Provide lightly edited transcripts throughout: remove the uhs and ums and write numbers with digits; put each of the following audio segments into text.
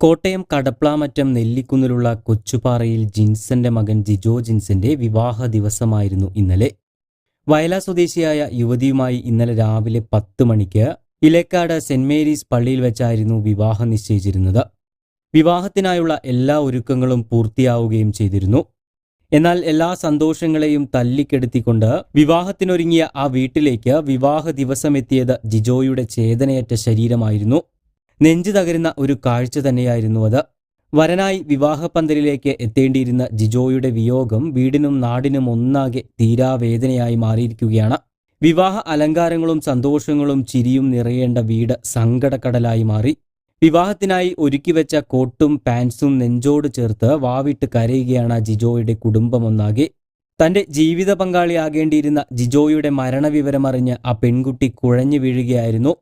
കോട്ടയം കടപ്ലാമറ്റം നെല്ലിക്കുന്നിലുള്ള കൊച്ചുപാറയിൽ ജിൻസന്റെ മകൻ ജിജോ ജിൻസന്റെ വിവാഹ ദിവസമായിരുന്നു ഇന്നലെ. വയല സ്വദേശിയായ യുവതിയുമായി ഇന്നലെ രാവിലെ 10 മണിക്ക് ഇലേക്കാട് സെന്റ് മേരീസ് പള്ളിയിൽ വെച്ചായിരുന്നു വിവാഹം നിശ്ചയിച്ചിരുന്നത്. വിവാഹത്തിനായുള്ള എല്ലാ ഒരുക്കങ്ങളും പൂർത്തിയാവുകയും ചെയ്തിരുന്നു. എന്നാൽ എല്ലാ സന്തോഷങ്ങളെയും തല്ലിക്കെടുത്തിക്കൊണ്ട് വിവാഹത്തിനൊരുങ്ങിയ ആ വീട്ടിലേക്ക് വിവാഹ ദിവസമെത്തിയത് ജിജോയുടെ ചേതനയറ്റ ശരീരമായിരുന്നു. നെഞ്ചു തകരുന്ന ഒരു കാഴ്ച തന്നെയായിരുന്നു അത്. വരനായി വിവാഹപ്പന്തലിലേക്ക് എത്തേണ്ടിയിരുന്ന ജിജോയുടെ വിയോഗം വീടിനും നാടിനും ഒന്നാകെ തീരാവേദനയായി മാറിയിരിക്കുകയാണ്. വിവാഹ അലങ്കാരങ്ങളും സന്തോഷങ്ങളും ചിരിയും നിറയേണ്ട വീട് സങ്കടക്കടലായി മാറി. വിവാഹത്തിനായി ഒരുക്കിവെച്ച കോട്ടും പാൻസും നെഞ്ചോട് ചേർത്ത് വാവിട്ട് കരയുകയാണ് ജിജോയുടെ കുടുംബമൊന്നാകെ. തന്റെ ജീവിത പങ്കാളിയാകേണ്ടിയിരുന്ന ജിജോയുടെ മരണവിവരമറിഞ്ഞ് ആ പെൺകുട്ടി കുഴഞ്ഞു വീഴുകയായിരുന്നു.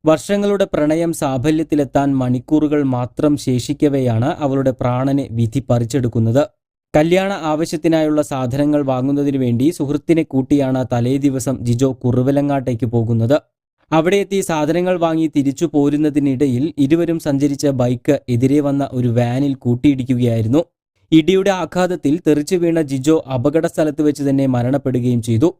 വർഷങ്ങളുടെ പ്രണയം സാഫല്യത്തിലെത്താൻ മണിക്കൂറുകൾ മാത്രം ശേഷിക്കവെയാണ് അവളുടെ പ്രാണനെ വിധി പറിച്ചെടുക്കുന്നത്. കല്യാണ ആവശ്യത്തിനായുള്ള സാധനങ്ങൾ വാങ്ങുന്നതിനു വേണ്ടി സുഹൃത്തിനെ കൂട്ടിയാണ് തലേദിവസം ജിജോ കുറുവലങ്ങാട്ടേക്ക് പോകുന്നത്. അവിടെ എത്തി സാധനങ്ങൾ വാങ്ങി തിരിച്ചു പോരുന്നതിനിടയിൽ ഇരുവരും സഞ്ചരിച്ച ബൈക്ക് എതിരെ വന്ന ഒരു വാനിൽ കൂട്ടിയിടിക്കുകയായിരുന്നു. ഇടിയുടെ ആഘാതത്തിൽ തെറിച്ചു വീണ ജിജോ അപകട സ്ഥലത്ത് വെച്ച് തന്നെ മരണപ്പെടുകയും ചെയ്തു.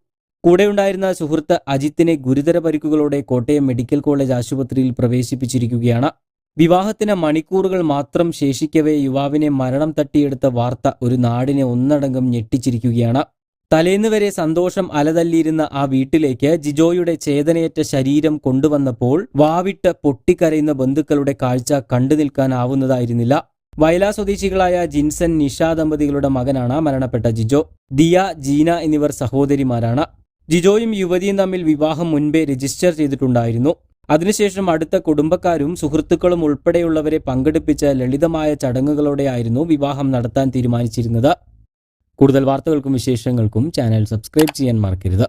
കൂടെയുണ്ടായിരുന്ന സുഹൃത്ത് അജിത്തിനെ ഗുരുതര പരിക്കുകളോടെ കോട്ടയം മെഡിക്കൽ കോളേജ് ആശുപത്രിയിൽ പ്രവേശിപ്പിച്ചിരിക്കുകയാണ്. വിവാഹത്തിന് മണിക്കൂറുകൾ മാത്രം ശേഷിക്കവേ യുവാവിനെ മരണം തട്ടിയെടുത്ത വാർത്ത ഒരു നാടിനെ ഒന്നടങ്കം ഞെട്ടിച്ചിരിക്കുകയാണ്. തലേന്ന് വരെ സന്തോഷം അലതല്ലിയിരുന്ന ആ വീട്ടിലേക്ക് ജിജോയുടെ ചേതനയേറ്റ ശരീരം കൊണ്ടുവന്നപ്പോൾ വാവിട്ട് പൊട്ടിക്കരയുന്ന ബന്ധുക്കളുടെ കാഴ്ച കണ്ടു നിൽക്കാനാവുന്നതായിരുന്നില്ല. വയല സ്വദേശികളായ ജിൻസൺ നിഷ ദമ്പതികളുടെ മകനാണ് മരണപ്പെട്ട ജിജോ. ദിയ, ജീന എന്നിവർ സഹോദരിമാരാണ്. ജിജോയും യുവതിയും തമ്മിൽ വിവാഹം മുൻപേ രജിസ്റ്റർ ചെയ്തിട്ടുണ്ടായിരുന്നു. അതിനുശേഷം അടുത്ത കുടുംബക്കാരും സുഹൃത്തുക്കളും ഉൾപ്പെടെയുള്ളവരെ പങ്കെടുപ്പിച്ച ലളിതമായ ചടങ്ങുകളോടെയായിരുന്നു വിവാഹം നടത്താൻ തീരുമാനിച്ചിരുന്നത്. കൂടുതൽ വാർത്തകൾക്കും വിശേഷങ്ങൾക്കും ചാനൽ സബ്സ്ക്രൈബ് ചെയ്യാൻ മറക്കരുത്.